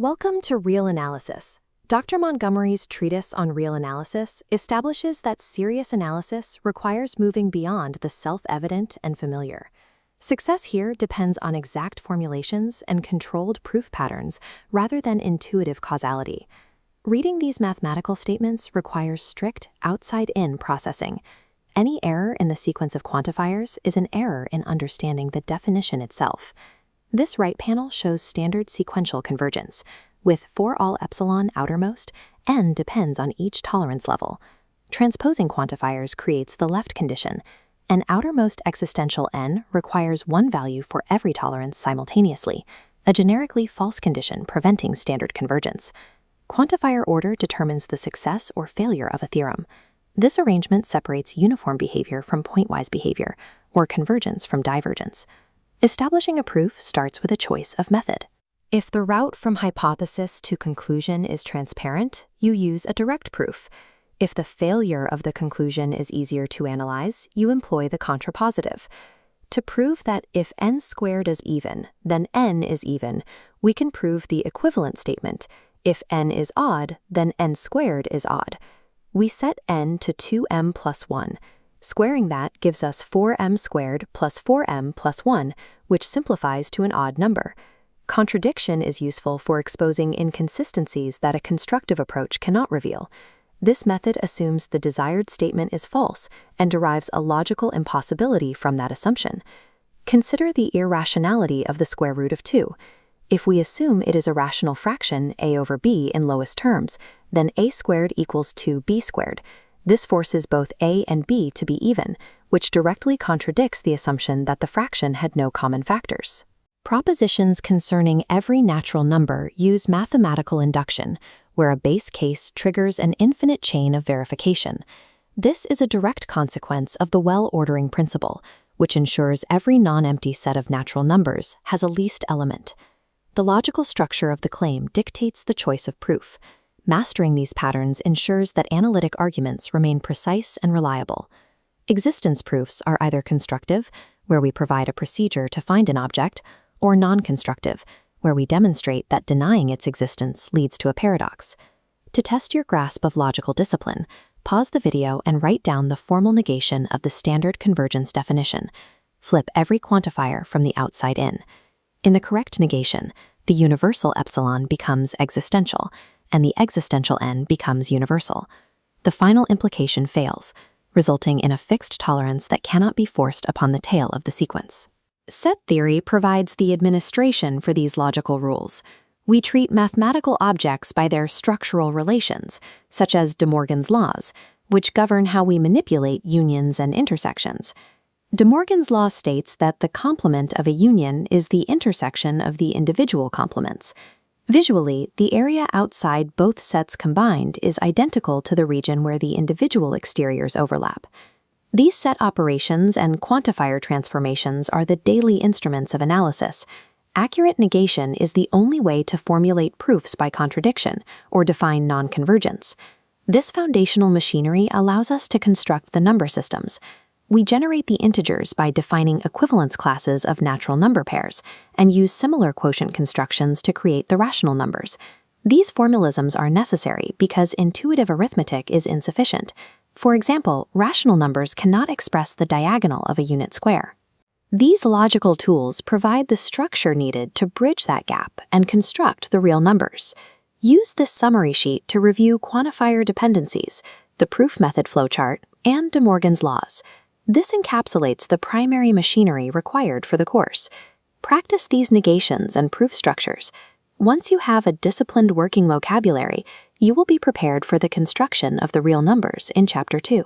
Welcome to Real Analysis. Dr. Montgomery's treatise on real analysis establishes that serious analysis requires moving beyond the self-evident and familiar. Success here depends on exact formulations and controlled proof patterns rather than intuitive causality. Reading these mathematical statements requires strict outside-in processing. Any error in the sequence of quantifiers is an error in understanding the definition itself. This right panel shows standard sequential convergence. With for all epsilon outermost, n depends on each tolerance level. Transposing quantifiers creates the left condition. An outermost existential n requires one value for every tolerance simultaneously, a generically false condition preventing standard convergence. Quantifier order determines the success or failure of a theorem. This arrangement separates uniform behavior from pointwise behavior, or convergence from divergence. Establishing a proof starts with a choice of method. If the route from hypothesis to conclusion is transparent, you use a direct proof. If the failure of the conclusion is easier to analyze, you employ the contrapositive. To prove that if n squared is even, then n is even, we can prove the equivalent statement. If n is odd, then n squared is odd. We set n to 2m plus 1. Squaring that gives us 4m squared plus 4m plus 1, which simplifies to an odd number. Contradiction is useful for exposing inconsistencies that a constructive approach cannot reveal. This method assumes the desired statement is false and derives a logical impossibility from that assumption. Consider the irrationality of the square root of 2. If we assume it is a rational fraction a over b in lowest terms, then a squared equals 2b squared. This forces both a and b to be even, which directly contradicts the assumption that the fraction had no common factors. Propositions concerning every natural number use mathematical induction, where a base case triggers an infinite chain of verification. This is a direct consequence of the well-ordering principle, which ensures every non-empty set of natural numbers has a least element. The logical structure of the claim dictates the choice of proof. Mastering these patterns ensures that analytic arguments remain precise and reliable. Existence proofs are either constructive, where we provide a procedure to find an object, or non-constructive, where we demonstrate that denying its existence leads to a paradox. To test your grasp of logical discipline, pause the video and write down the formal negation of the standard convergence definition. Flip every quantifier from the outside in. In the correct negation, the universal epsilon becomes existential, and the existential n becomes universal. The final implication fails, resulting in a fixed tolerance that cannot be forced upon the tail of the sequence. Set theory provides the administration for these logical rules. We treat mathematical objects by their structural relations, such as De Morgan's laws, which govern how we manipulate unions and intersections. De Morgan's law states that the complement of a union is the intersection of the individual complements. Visually, the area outside both sets combined is identical to the region where the individual exteriors overlap. These set operations and quantifier transformations are the daily instruments of analysis. Accurate negation is the only way to formulate proofs by contradiction or define non-convergence. This foundational machinery allows us to construct the number systems. We generate the integers by defining equivalence classes of natural number pairs and use similar quotient constructions to create the rational numbers. These formalisms are necessary because intuitive arithmetic is insufficient. For example, rational numbers cannot express the diagonal of a unit square. These logical tools provide the structure needed to bridge that gap and construct the real numbers. Use this summary sheet to review quantifier dependencies, the proof method flowchart, and De Morgan's laws. This encapsulates the primary machinery required for the course. Practice these negations and proof structures. Once you have a disciplined working vocabulary, you will be prepared for the construction of the real numbers in Chapter 2.